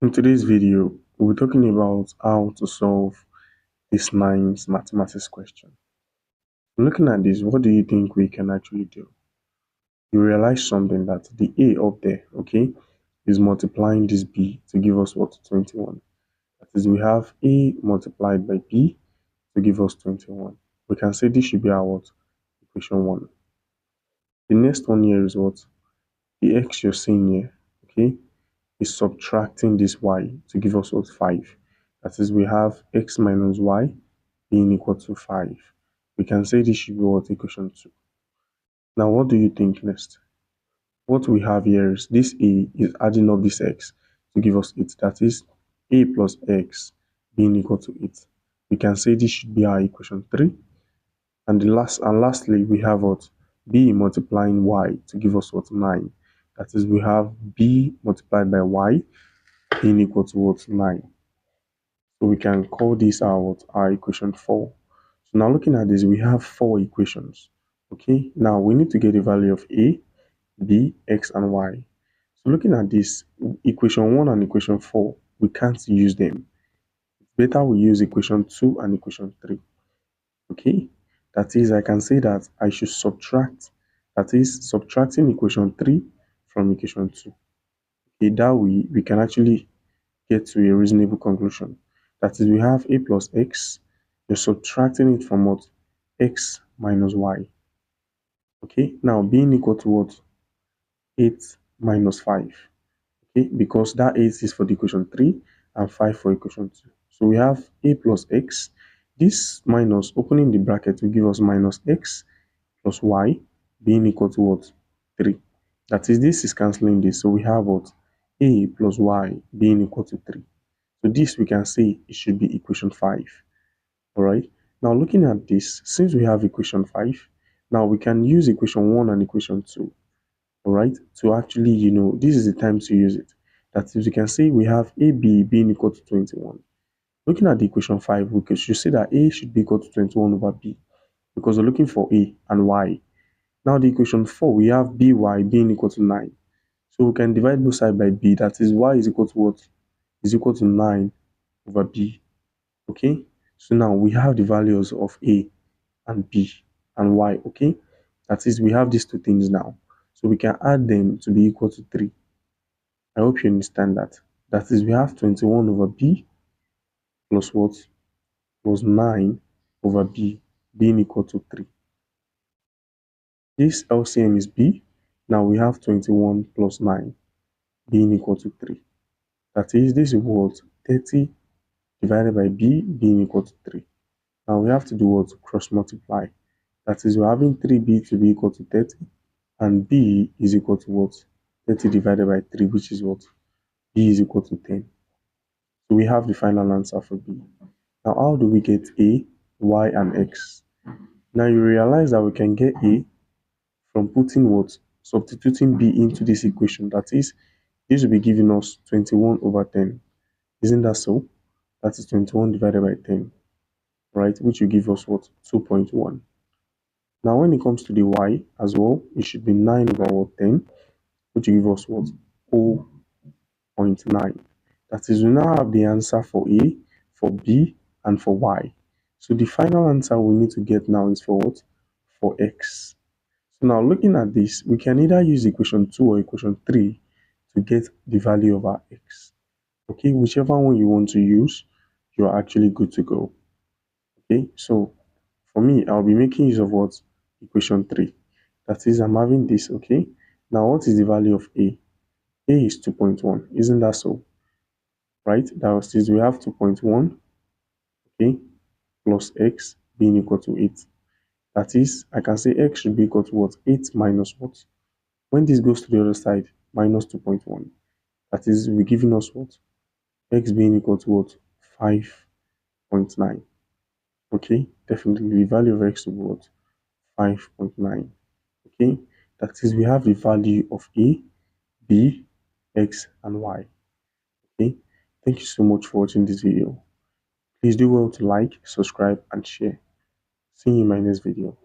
In today's video, we'll be talking about how to solve this Nice mathematics question. Looking at this, what do you think we can actually do? You realize something that the A up there, okay, is multiplying this B to give us what? 21. That is, we have A multiplied by B to give us 21. We can say this should be our what? Equation 1. The next one here is what? The X you're seeing here, okay, is subtracting this y to give us what? 5. That is, we have x minus y being equal to 5. We can say this should be what? Equation 2. Now, what do you think next? What we have here is this a is adding up this x to give us 8. That is, a plus x being equal to 8. We can say this should be our equation 3. And lastly, we have what? B multiplying y to give us what? 9. That is, we have b multiplied by y being equal to what? 9. So we can call this our equation 4. So now looking at this, we have 4 equations. Okay, now we need to get the value of a, b, x, and y. So looking at this, equation 1 and equation 4, we can't use them. Better we use equation 2 and equation 3. Okay, that is, I can say that I should subtract, that is, subtracting equation 3 from equation 2. Okay, that way we can actually get to a reasonable conclusion. That is, we have a plus x, you're subtracting it from what? X minus y. Okay, now being equal to what? 8 minus 5. Okay, because that 8 is for the equation 3 and 5 for equation 2. So we have a plus x. This minus, opening the bracket, will give us minus x plus y being equal to what? 3. That is, this is cancelling this. So we have what? A plus y being equal to 3. So this we can say it should be equation 5. Alright. Now looking at this, since we have equation 5, now we can use equation 1 and equation 2. Alright, to actually, this is the time to use it. That is, we can say we have AB being equal to 21. Looking at the equation 5, we should say that A should be equal to 21 over B, because we're looking for A and Y. Now the equation 4, we have BY being equal to 9. So we can divide both sides by B. That is, Y is equal to what? Is equal to 9 over B. Okay, so now we have the values of A and B and Y. Okay, that is, we have these two things now, so we can add them to be equal to 3. I hope you understand that. That is, we have 21 over B plus what? Plus 9 over B being equal to 3. This LCM is B. Now we have 21 plus 9 being equal to 3. That is, this is what? 30 divided by B being equal to 3. Now we have to do what? Cross multiply. That is, we're having 3b to be equal to 30, and b is equal to what? 30 divided by 3, which is what? B is equal to 10. So we have the final answer for B. Now, how do we get A, Y, and X? Now you realize that we can get A from putting what? Substituting B into this equation. That is, this will be giving us 21 over 10. Isn't that so? That is 21 divided by 10, right? Which will give us what? 2.1. Now, when it comes to the y as well, it should be 9 over what? 10, which will give us what? 0.9. That is, we now have the answer for A, for B, and for y. So the final answer we need to get now is for what? For x. So now looking at this, we can either use equation 2 or equation 3 to get the value of our x. Okay, whichever one you want to use, you are actually good to go. Okay, so for me, I'll be making use of what? Equation 3. That is, I'm having this, okay? Now, what is the value of A? A is 2.1, isn't that so? Right? That is, we have 2.1, okay, plus x being equal to 8. That is, I can say x should be equal to what? 8 minus what? When this goes to the other side, minus 2.1. That is, we're giving us what? X being equal to what? 5.9. Okay, definitely the value of x will be what? 5.9. Okay, that is, we have the value of A, B, X, and Y. Okay, thank you so much for watching this video. Please do well to like, subscribe, and share. See you in my next video.